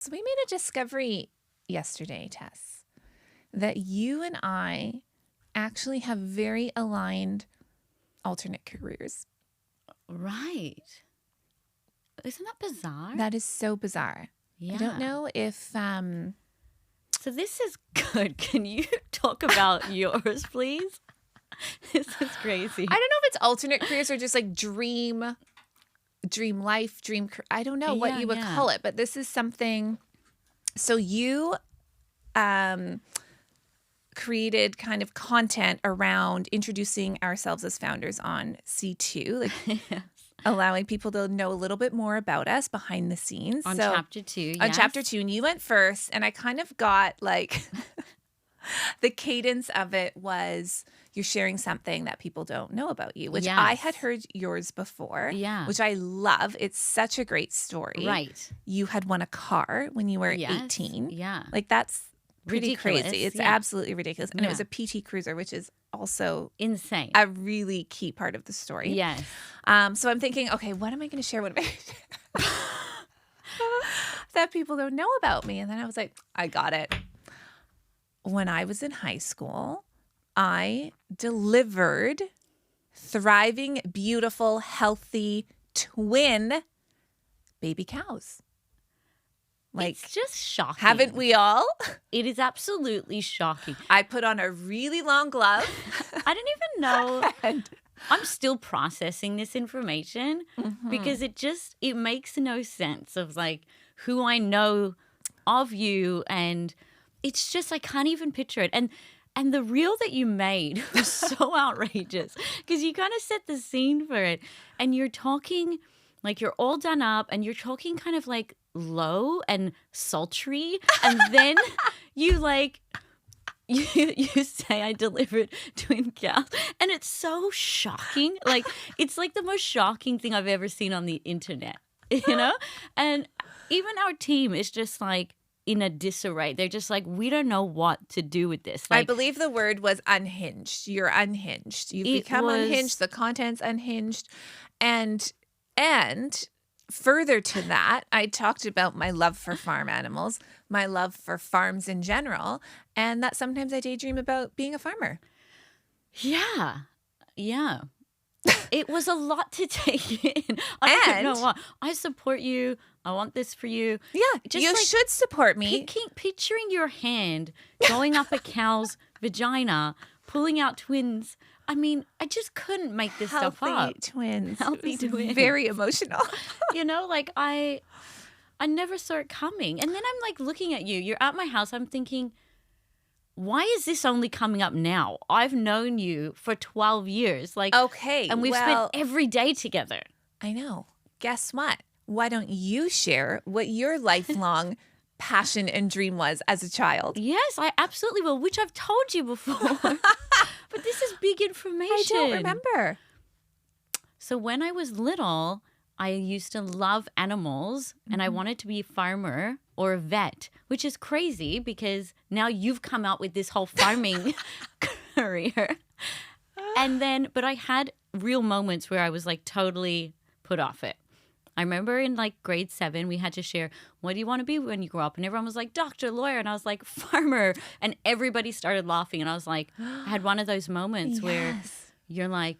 So we made a discovery yesterday, Tess, that you and I actually have very aligned alternate careers. Right. Isn't that bizarre? That is so bizarre. Yeah. I don't know if So this is good. Can you talk about yours, please? This is crazy. I don't know if it's alternate careers or just like dream life, I don't know what you would call it, but this is something. So you created kind of content around introducing ourselves as founders on C2, like Yes. allowing people to know a little bit more about us behind the scenes. On So chapter 2, on yes. chapter 2, and you went first, and I kind of got like the cadence of it was you're sharing something that people don't know about you, which I had Yes. heard yours before, Yeah. which I love. It's such a great story. Right. You had won a car when you were Yes. 18. Yeah. Like that's pretty Ridiculous, crazy. It's yeah. absolutely ridiculous. And it was Yeah. a PT Cruiser, which is also Insane. a really key part of the story. Yes. So I'm thinking, okay, what am I going to share? What am I going to share? That people don't know about me. And then I was like, I got it. When I was in high school, I delivered thriving, beautiful, healthy, twin baby cows. Like, it's just shocking. haven't we all? It is absolutely shocking. I put on a really long glove. I don't even know. and I'm still processing this information Mm-hmm. because it makes no sense of like who I know of you, and it's just I can't even picture it. And the reel that you made was so outrageous because you kind of set the scene for it, and you're talking like you're all done up and you're talking kind of like low and sultry, and then you like you say I delivered twin cows, and it's so shocking. Like it's like the most shocking thing I've ever seen on the internet, you know? And even our team is just like in a disarray. They're just like, we don't know what to do with this. I Like, believe the word was unhinged. You're unhinged. You've It become was- unhinged. The content's unhinged. And further to that, I talked about my love for farm animals, my love for farms in general, and that sometimes I daydream about being a farmer. yeah. It was a lot to take in. I don't know And- what. I support you. I want this for you. Yeah, Just you like should support me. Picturing your hand going up a cow's vagina, pulling out twins. I mean, I just couldn't make this stuff up. Healthy twins. Healthy It was twins. Very emotional. You know, like I never saw it coming. And then I'm like looking at you. You're at my house. I'm thinking, why is this only coming up now? I've known you for 12 years. Like, Okay, and we've well, spent every day together. I know. Guess what? Why don't you share what your lifelong passion and dream was as a child? Yes, I absolutely will, which I've told you before. But this is big information. I don't remember. So when I was little, I used to love animals and I wanted to be a farmer or a vet, which is crazy because now you've come out with this whole farming career. And then, but I had real moments where I was like totally put off it. I remember in like grade 7, we had to share, what do you want to be when you grow up? And everyone was like, doctor, lawyer. And I was like, farmer. And everybody started laughing. And I was like, I had one of those moments where Yes. you're like,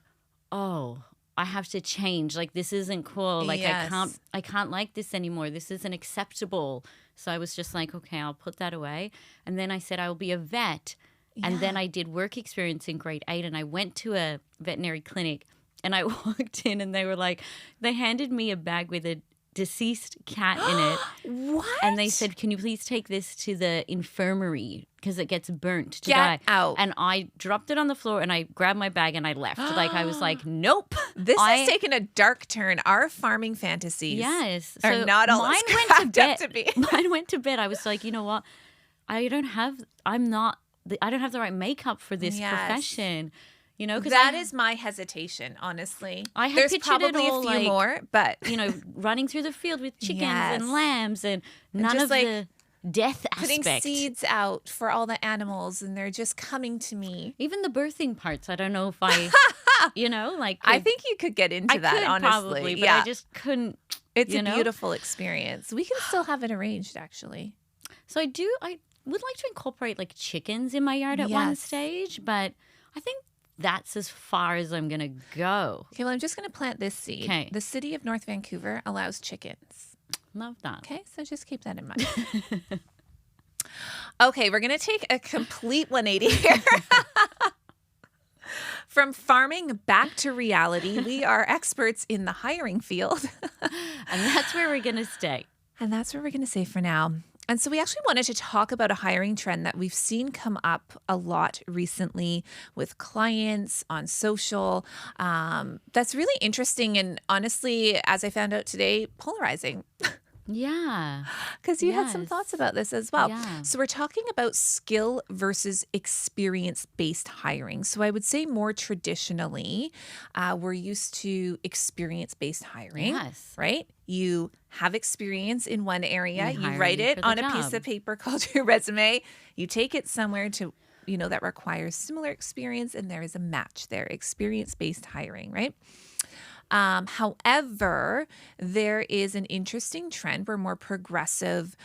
oh, I have to change. Like, this isn't cool. Like, Yes. I can't like this anymore. This isn't acceptable. So I was just like, okay, I'll put that away. And then I said, I will be a vet. And then I did work experience in grade 8 and I went to a veterinary clinic and I walked in and they were like, they handed me a bag with a deceased cat in it. What? And they said, can you please take this to the infirmary because it gets burnt to Get die. out. And I dropped it on the floor and I grabbed my bag and I left. Like I was like, nope. This I- has taken a dark turn. Our farming fantasies Yes. are So not all mine it's went to cracked bed. up to be. Mine went to bed. I was like, you know what? I don't have the right makeup for this Yes. profession. You know, because That is my hesitation, honestly. I had There's pictured it probably all, a few like, more, but you know, running through the field with chickens Yes. and lambs and none just of like the death putting aspect. seeds out for all the animals and they're just coming to me. Even the birthing parts, I don't know if I Like I think you could get into I that, could honestly. probably, but I just couldn't. It's a beautiful experience. We can still have it arranged, actually. So I would like to incorporate like chickens in my yard at one stage, but I think that's as far as I'm going to go. Okay, well, I'm just going to plant this seed. Okay. The city of North Vancouver allows chickens. Love that. Okay, so just keep that in mind. Okay, we're going to take a complete 180 here. From farming back to reality, we are experts in the hiring field. And that's where we're going to stay. And that's where we're going to stay for now. And so we actually wanted to talk about a hiring trend that we've seen come up a lot recently with clients on social. That's really interesting and honestly, as I found out today, polarizing. Yeah. Because you had some thoughts about this as well. Yeah. So we're talking about skill versus experience-based hiring. So I would say more traditionally, we're used to experience-based hiring, right? You have experience in one area, you write it on a piece of paper called your resume, you take it somewhere to, that requires similar experience, and there is a match there, experience-based hiring, right? However, there is an interesting trend where more progressive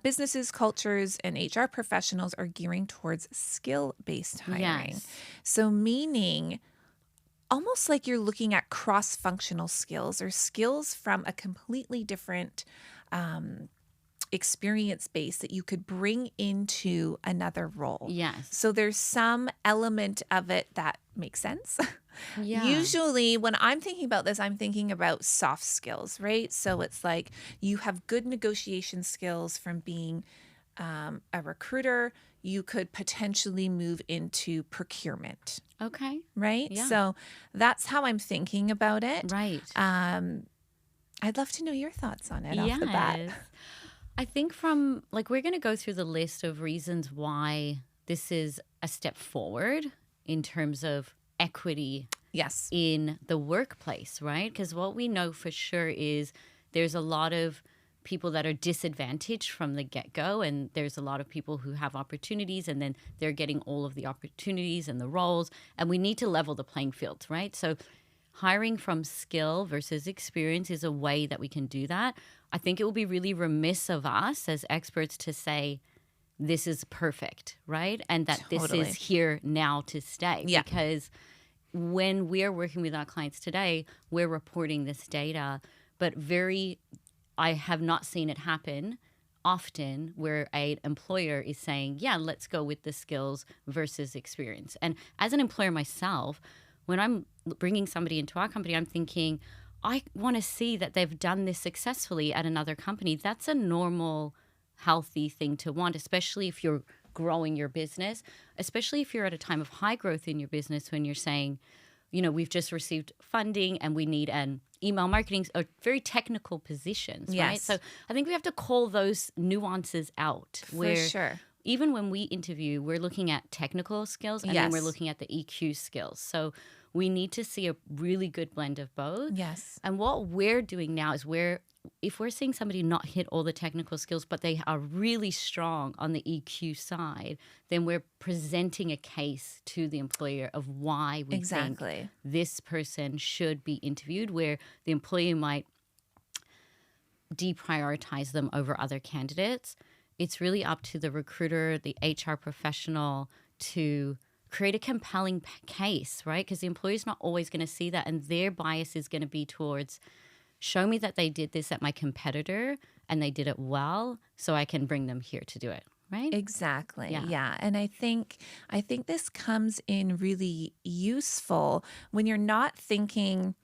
businesses, cultures, and HR professionals are gearing towards skill-based hiring. Yes. So meaning almost like you're looking at cross-functional skills or skills from a completely different experience base that you could bring into another role. Yes. So there's some element of it that makes sense. Yeah. Usually when I'm thinking about this, I'm thinking about soft skills, right? So it's like you have good negotiation skills from being a recruiter. You could potentially move into procurement. Okay. Right? Yeah. So that's how I'm thinking about it. Right. I'd love to know your thoughts on it off the bat. I think we're going to go through the list of reasons why this is a step forward in terms of equity in the workplace, right? Because what we know for sure is there's a lot of people that are disadvantaged from the get-go, and there's a lot of people who have opportunities, and then they're getting all of the opportunities and the roles, and we need to level the playing field, right? So hiring from skill versus experience is a way that we can do that. I think it will be really remiss of us as experts to say, this is perfect, right? And that this is here now to stay. Yeah. Because when we're working with our clients today, we're reporting this data, but I have not seen it happen often where an employer is saying, yeah, let's go with the skills versus experience. And as an employer myself, when I'm bringing somebody into our company, I'm thinking, I want to see that they've done this successfully at another company. That's a normal, healthy thing to want, especially if you're growing your business, especially if you're at a time of high growth in your business when you're saying, we've just received funding and we need an email marketing or very technical positions, right? So I think we have to call those nuances out. For sure. Even when we interview, we're looking at technical skills and then we're looking at the EQ skills. So we need to see a really good blend of both. Yes. And what we're doing now is if we're seeing somebody not hit all the technical skills, but they are really strong on the EQ side, then we're presenting a case to the employer of why we think this person should be interviewed, where the employer might deprioritize them over other candidates. It's really up to the recruiter, the HR professional to create a compelling case, right? Because the employer's not always going to see that, and their bias is going to be towards, show me that they did this at my competitor and they did it well, so I can bring them here to do it, right? Exactly. Yeah. And I think this comes in really useful when you're not thinking,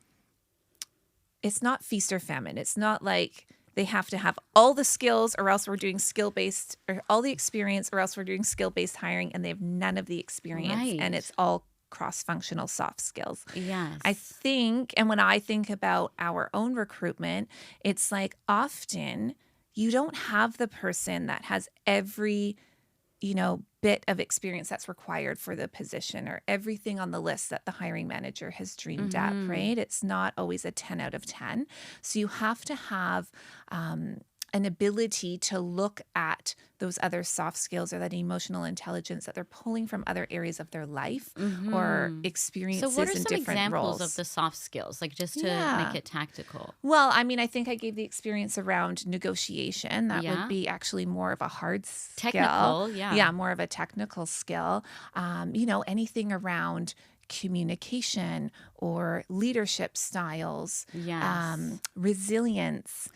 it's not feast or famine. It's not like they have to have all the skills or else we're doing skill-based, or all the experience or else we're doing skill-based hiring, and they have none of the experience and it's all cross-functional soft skills. Yes. I think, and when I think about our own recruitment, it's like often you don't have the person that has every, bit of experience that's required for the position or everything on the list that the hiring manager has dreamed up, right? It's not always a 10 out of 10. So you have to have a an ability to look at those other soft skills or that emotional intelligence that they're pulling from other areas of their life or So experiences what are in some different examples roles. of the soft skills, like just to Yeah. make it tactical? Well, I mean, I think I gave the experience around negotiation. That would Yeah. be actually more of a hard skill. Technical, yeah. Yeah, more of a technical skill. Anything around communication or leadership styles, Yes. resilience.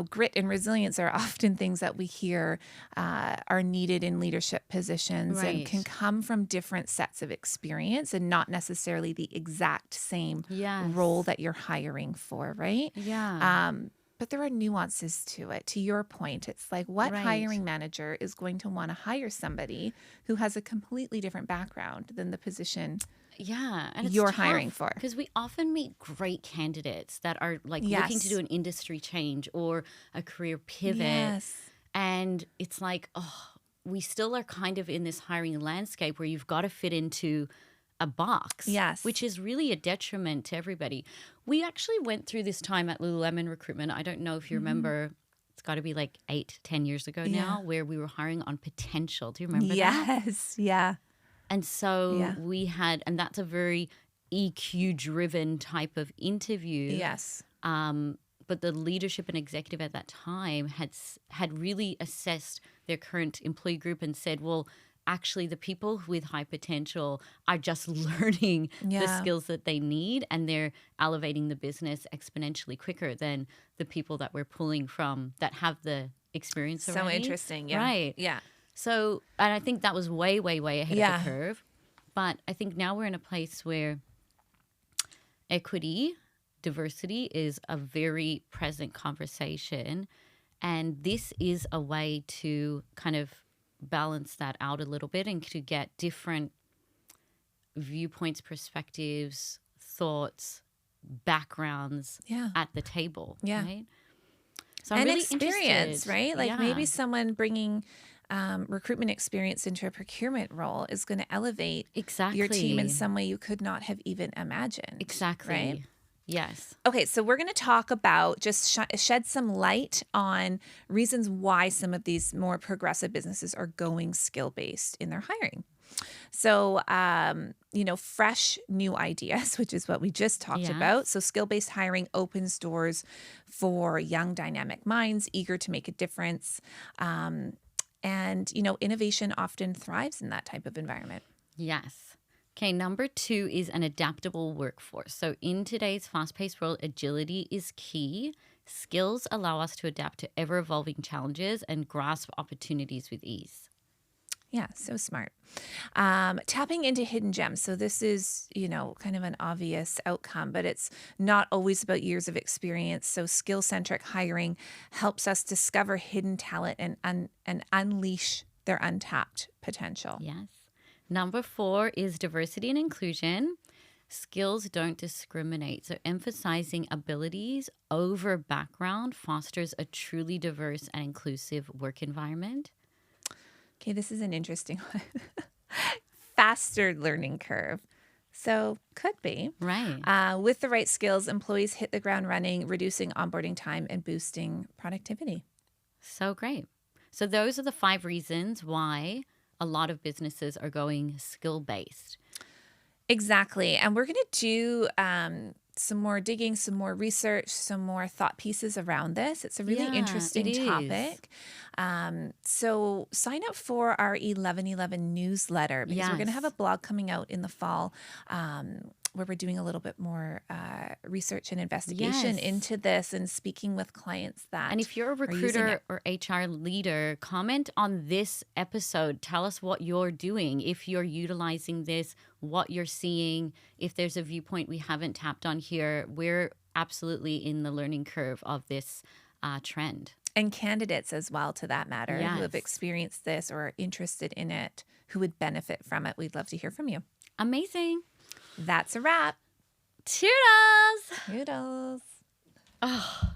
Grit and resilience are often things that we hear are needed in leadership positions and can Right. come from different sets of experience and not necessarily the exact same Yes. role that you're hiring for, right? Yeah. But there are nuances to it. To your point, it's like what Right. hiring manager is going to want to hire somebody who has a completely different background than the position Yeah, and it's you're hiring for. because we often meet great candidates that are like looking Yes. to do an industry change or a career pivot, Yes. and it's like, oh, we still are kind of in this hiring landscape where you've got to fit into a box, Yes. which is really a detriment to everybody. We actually went through this time at Lululemon Recruitment. I don't know if you remember. It's got to be like 8-10 years ago now, where we were hiring on potential. Do you remember that? Yes. Yeah. And so Yeah. we had, and that's a very EQ driven type of interview. Yes. But the leadership and executive at that time had really assessed their current employee group and said, well, actually, the people with high potential are just learning the Yeah. skills that they need, and they're elevating the business exponentially quicker than the people that we're pulling from that have the experience So already. interesting. Yeah. Right. Yeah. So, and I think that was way, way, way ahead Yeah. of the curve. But I think now we're in a place where equity, diversity is a very present conversation. And this is a way to kind of balance that out a little bit and to get different viewpoints, perspectives, thoughts, backgrounds Yeah. at the table. Yeah. Right? So I'm And really experience, interested. right? Like Yeah. maybe someone bringing recruitment experience into a procurement role is going to elevate Exactly. your team in some way you could not have even imagined. Exactly. Right? Yes. Okay, so we're going to talk about just shed some light on reasons why some of these more progressive businesses are going skill-based in their hiring. So, fresh new ideas, which is what we just talked Yes. about. So skill-based hiring opens doors for young dynamic minds eager to make a difference. And innovation often thrives in that type of environment. Yes. Okay, number 2 is an adaptable workforce. So in today's fast-paced world, agility is key. Skills allow us to adapt to ever-evolving challenges and grasp opportunities with ease. Yeah, so smart. Tapping into hidden gems. So this is, kind of an obvious outcome, but it's not always about years of experience. So skill-centric hiring helps us discover hidden talent and unleash their untapped potential. Yes. Number 4 is diversity and inclusion. Skills don't discriminate. So emphasizing abilities over background fosters a truly diverse and inclusive work environment. Okay, this is an interesting one. Faster learning curve. So could be. Right. With the right skills, employees hit the ground running, reducing onboarding time and boosting productivity. So great. So those are the 5 reasons why a lot of businesses are going skill-based. Exactly. And we're going to do some more digging, some more research, some more thought pieces around this. It's a really Yeah, interesting it is. topic. So sign up for our 1111 newsletter because we're going to have a Yes. blog coming out in the fall where we're doing a little bit more research and investigation Yes. into this and speaking with clients that And if you're a are using recruiter it. or HR leader, comment on this episode. Tell us what you're doing, if you're utilizing this, what you're seeing. If there's a viewpoint we haven't tapped on here, we're absolutely in the learning curve of this trend. And candidates as well, to that matter, who have Yes. experienced this or are interested in it, who would benefit from it. We'd love to hear from you. Amazing. That's a wrap. Toodles. Toodles. Oh,